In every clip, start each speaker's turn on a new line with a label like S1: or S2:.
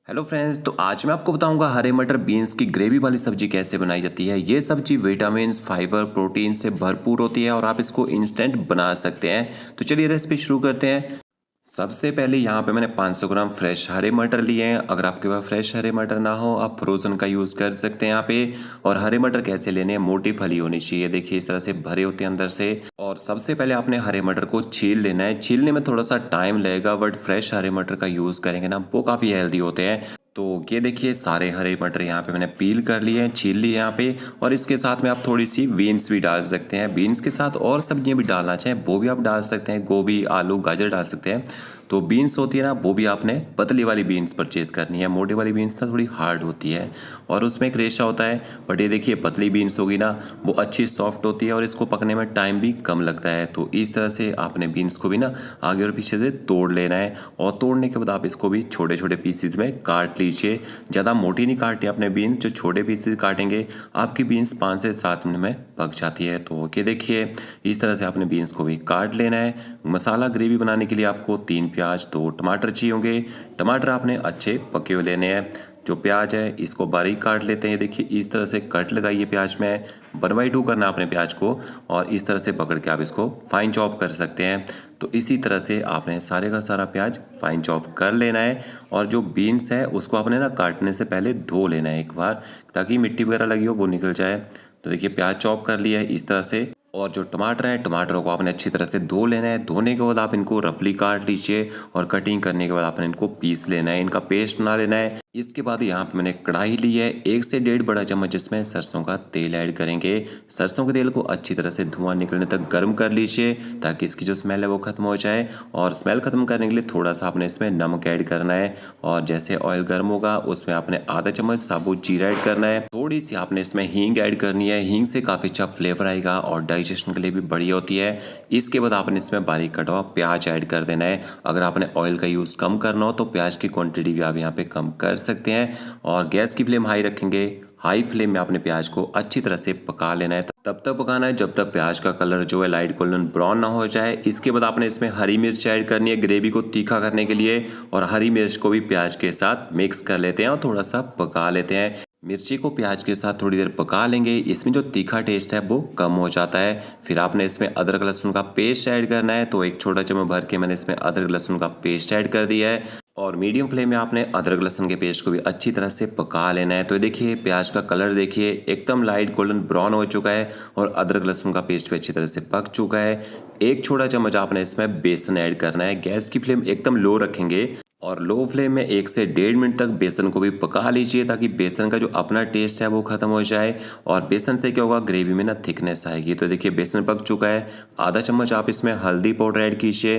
S1: Hello friends, तो आज मैं आपको बताऊंगा हरे मटर बीन्स की ग्रेवी वाली सब्जी कैसे बनाई जाती है। ये सब्जी विटामिन, फाइबर, प्रोटीन से भरपूर होती है और आप इसको इंस्टेंट बना सकते हैं। तो चलिए रेसिपी शुरू करते हैं। सबसे पहले यहाँ पे मैंने 500 ग्राम फ्रेश हरे मटर लिए हैं। अगर आपके पास फ्रेश हरे मटर ना हो, आप फ्रोज़न का यूज़ कर सकते हैं यहाँ पे। और हरे मटर कैसे लेने हैं, मोटी फली होनी चाहिए। देखिए इस तरह से भरे होते हैं अंदर से। और सबसे पहले आपने हरे मटर को छील लेना है। छीलने में थोड़ा सा टाइम लगेगा, बट फ्रेश हरे मटर का यूज़ करेंगे ना, वो काफ़ी हेल्दी होते हैं। तो ये देखिए सारे हरे मटर यहाँ पे मैंने पील कर लिए हैं, छील लिए यहाँ पे। और इसके साथ में आप थोड़ी सी बीन्स भी डाल सकते हैं। बीन्स के साथ और सब्जियां भी डालना चाहें वो भी आप डाल सकते हैं। गोभी, आलू, गाजर डाल सकते हैं। तो बीन्स होती है ना, वो भी आपने पतली वाली बीन्स परचेज़ करनी है। मोटी वाली बीन्स ना थोड़ी हार्ड होती है और उसमें एक रेशा होता है। बट ये देखिए पतली बीन्स होगी ना, वो अच्छी सॉफ्ट होती है और इसको पकने में टाइम भी कम लगता है। तो इस तरह से आपने बीन्स को भी ना आगे और पीछे से तोड़ लेना है। और तोड़ने के बाद आप इसको भी छोटे छोटे पीसेज में काट लीजिए। ज़्यादा मोटी नहीं काटनी आपने बीन्स, जो छोटे पीसेज काटेंगे आपकी बीन्स 5 से 7 मिनट में पक जाती है। तो ये देखिए इस तरह से आपने बीन्स को भी काट लेना है। मसाला ग्रेवी बनाने के लिए आपको 3 प्याज, 2 टमाटर चाहिए होंगे। टमाटर आपने अच्छे पके हुए लेने हैं। जो प्याज है इसको बारीक काट लेते हैं। देखिए इस तरह से कट लगाइए प्याज में। 1/2 करना आपने प्याज को और इस तरह से पकड़ के आप इसको फाइन चॉप कर सकते हैं। तो इसी तरह से आपने सारे का सारा प्याज फाइन चॉप कर लेना है। और जो बीन्स है उसको आपने ना काटने से पहले धो लेना है एक बार, ताकि मिट्टी वगैरह लगी हो वो निकल जाए। तो देखिए प्याज चॉप कर लिया है इस तरह से। और जो टमाटर है, टमाटरों को आपने अच्छी तरह से धो लेना है। धोने के बाद आप इनको रफली काट लीजिए और कटिंग करने के बाद आपने इनको पीस लेना है, इनका पेस्ट बना लेना है। इसके बाद यहाँ पे मैंने कढ़ाई ली है, 1 से 1.5 बड़ा चम्मच इसमें सरसों का तेल ऐड करेंगे। सरसों के तेल को अच्छी तरह से धुआं निकलने तक गर्म कर लीजिए, ताकि इसकी जो स्मेल है वो खत्म हो जाए। और स्मेल खत्म करने के लिए थोड़ा सा आपने इसमें नमक ऐड करना है। और जैसे ऑयल गर्म होगा उसमें आपने आधा चम्मच साबुत जीरा ऐड करना है। थोड़ी सी आपने इसमें हींग ऐड करनी है। हींग से काफ़ी अच्छा फ्लेवर आएगा और डाइजेशन के लिए भी बढ़िया होती है। इसके बाद आपने इसमें बारीक कटा हुआ प्याज ऐड कर देना है। अगर आपने ऑयल का यूज़ कम करना हो तो प्याज की क्वांटिटी भी आप यहाँ पे कम कर सकते हैं। और गैस की फ्लेम हाई रखेंगे। हाई फ्लेम में आपने प्याज को अच्छी तरह से पका लेना है। तब तक पकाना है जब तक प्याज का कलर जो है लाइट गोल्डन ब्राउन ना हो जाए। इसके बाद आपने इसमें हरी मिर्च ऐड करनी है ग्रेवी को तीखा करने के लिए। और हरी मिर्च को भी प्याज के साथ मिक्स कर लेते हैं और थोड़ा सा पका लेते हैं। मिर्ची को प्याज के साथ थोड़ी देर पका लेंगे, इसमें जो तीखा टेस्ट है वो कम हो जाता है। फिर आपने इसमें अदरक लहसुन का पेस्ट ऐड करना है। तो 1 छोटा चम्मच भर के मैंने इसमें अदरक लहसुन का पेस्ट ऐड कर दिया है। और मीडियम फ्लेम में आपने अदरक लहसुन के पेस्ट को भी अच्छी तरह से पका लेना है। तो देखिए प्याज का कलर देखिए एकदम लाइट गोल्डन ब्राउन हो चुका है और अदरक लहसुन का पेस्ट भी अच्छी तरह से पक चुका है। 1 छोटा चम्मच आपने इसमें बेसन ऐड करना है। गैस की फ्लेम एकदम लो रखेंगे और लो फ्लेम में 1 से 1.5 मिनट तक बेसन को भी पका लीजिए, ताकि बेसन का जो अपना टेस्ट है वो खत्म हो जाए। और बेसन से क्या होगा, ग्रेवी में ना थिकनेस आएगी। तो देखिए बेसन पक चुका है। आधा चम्मच आप इसमें हल्दी पाउडर ऐड कीजिए।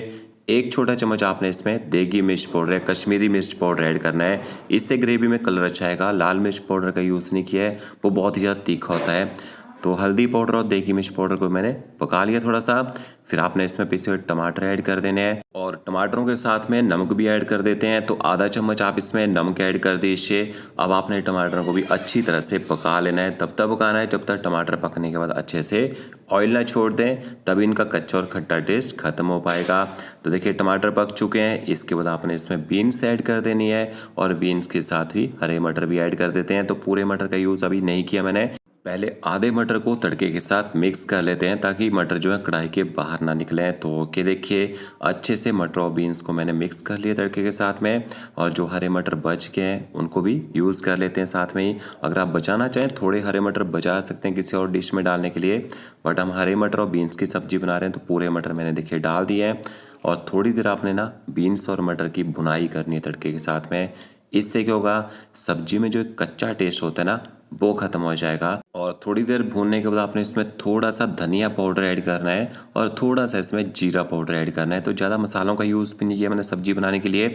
S1: 1 छोटा चम्मच आपने इसमें देगी मिर्च पाउडर है, कश्मीरी मिर्च पाउडर ऐड करना है। इससे ग्रेवी में कलर अच्छा आएगा। लाल मिर्च पाउडर का यूज़ नहीं किया है, वो बहुत ही ज़्यादा तीखा होता है। तो हल्दी पाउडर और देगी मिर्च पाउडर को मैंने पका लिया थोड़ा सा। फिर आपने इसमें पीसे हुए टमाटर ऐड कर देने हैं और टमाटरों के साथ में नमक भी ऐड कर देते हैं। तो आधा चम्मच आप इसमें नमक ऐड कर दीजिए। अब आपने टमाटरों को भी अच्छी तरह से पका लेना है। तब तक पकाना है जब तक टमाटर पकने के बाद अच्छे से ऑयल ना छोड़ दें, तभी इनका कच्चा और खट्टा टेस्ट खत्म हो पाएगा। तो देखिए टमाटर पक चुके हैं। इसके बाद आपने इसमें बीन्स ऐड कर देनी है और बीन्स के साथ ही हरे मटर भी ऐड कर देते हैं। तो पूरे मटर का यूज़ अभी नहीं किया मैंने। पहले आधे मटर को तड़के के साथ मिक्स कर लेते हैं, ताकि मटर जो है कढ़ाई के बाहर ना निकले। तो के देखिए अच्छे से मटर और बीन्स को मैंने मिक्स कर लिया तड़के के साथ में। और जो हरे मटर बच गए हैं उनको भी यूज़ कर लेते हैं साथ में ही। अगर आप बचाना चाहें थोड़े हरे मटर बचा सकते हैं किसी और डिश में डालने के लिए, बट हम हरे मटर और बीन्स की सब्जी बना रहे हैं तो पूरे मटर मैंने देखिए डाल दिए हैं। और थोड़ी देर आपने ना बीन्स और मटर की भुनाई करनी है तड़के के साथ में। इससे क्या होगा, सब्जी में जो एक कच्चा टेस्ट होता है ना वो खत्म हो जाएगा। और थोड़ी देर भूनने के बाद आपने इसमें थोड़ा सा धनिया पाउडर ऐड करना है और थोड़ा सा इसमें जीरा पाउडर ऐड करना है। तो ज़्यादा मसालों का यूज़ भी नहीं किया मैंने सब्जी बनाने के लिए।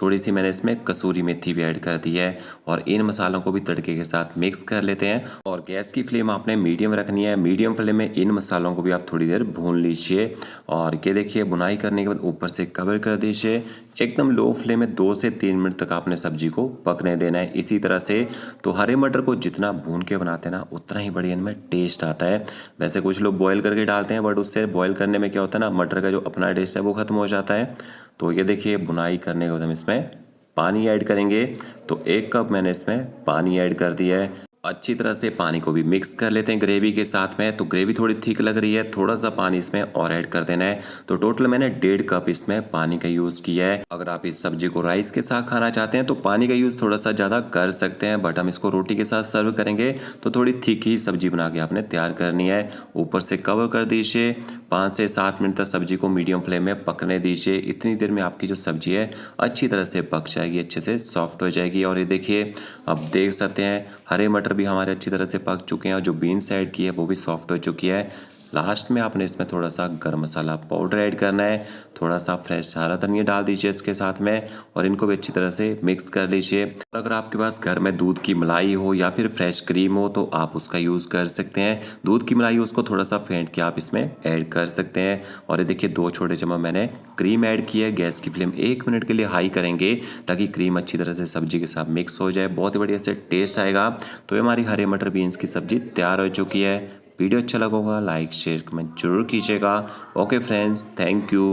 S1: थोड़ी सी मैंने इसमें कसूरी मेथी भी ऐड कर दी है। और इन मसालों को भी तड़के के साथ मिक्स कर लेते हैं। और गैस की फ्लेम आपने मीडियम रखनी है। मीडियम फ्लेम में इन मसालों को भी आप थोड़ी देर भून लीजिए। और ये देखिए बुनाई करने के बाद ऊपर से कवर कर दीजिए। एकदम लो फ्लेम में 2 से 3 मिनट तक आपने सब्जी को पकने देना है इसी तरह से। तो हरे मटर को जितना भून के बनाते हैं ना उतना ही बढ़िया इनमें टेस्ट आता है। वैसे कुछ लोग बॉईल करके डालते हैं, बट उससे बॉईल करने में क्या होता है ना, मटर का जो अपना टेस्ट है वो खत्म हो जाता है। तो ये देखिए बुनाई करने के बाद हम इसमें पानी ऐड करेंगे। तो 1 कप मैंने इसमें पानी ऐड कर दिया है। अच्छी तरह से पानी को भी मिक्स कर लेते हैं ग्रेवी के साथ में। तो ग्रेवी थोड़ी थिक लग रही है, थोड़ा सा पानी इसमें और ऐड कर देना है। तो टोटल मैंने 1.5 कप इसमें पानी का यूज़ किया है। अगर आप इस सब्जी को राइस के साथ खाना चाहते हैं तो पानी का यूज़ थोड़ा सा ज़्यादा कर सकते हैं, बट हम इसको रोटी के साथ सर्व करेंगे तो थोड़ी थिक ही सब्जी बना के आपने तैयार करनी है। ऊपर से कवर कर दीजिए। 5 से 7 मिनट तक सब्जी को मीडियम फ्लेम में पकने दीजिए। इतनी देर में आपकी जो सब्जी है अच्छी तरह से पक जाएगी, अच्छे से सॉफ्ट हो जाएगी। और ये देखिए, अब देख सकते हैं हरे मटर भी हमारे अच्छी तरह से पक चुके हैं और जो बीन्स ऐड की है वो भी सॉफ्ट हो चुकी है। लास्ट में आपने इसमें थोड़ा सा गरम मसाला पाउडर ऐड करना है, थोड़ा सा फ्रेश हरा धनिया डाल दीजिए इसके साथ में और इनको भी अच्छी तरह से मिक्स कर लीजिए। और अगर आपके पास घर में दूध की मलाई हो या फिर फ्रेश क्रीम हो तो आप उसका यूज़ कर सकते हैं। दूध की मलाई उसको थोड़ा सा फेंट के आप इसमें ऐड कर सकते हैं। और ये देखिए 2 छोटे चम्मच मैंने क्रीम ऐड की है। गैस की फ्लेम 1 मिनट के लिए हाई करेंगे ताकि क्रीम अच्छी तरह से सब्जी के साथ मिक्स हो जाए, बहुत ही बढ़िया से टेस्ट आएगा। तो ये हमारी हरे मटर बीन्स की सब्जी तैयार हो चुकी है। वीडियो अच्छा लगा होगा लाइक शेयर कमेंट जरूर कीजिएगा। Okay friends, thank you.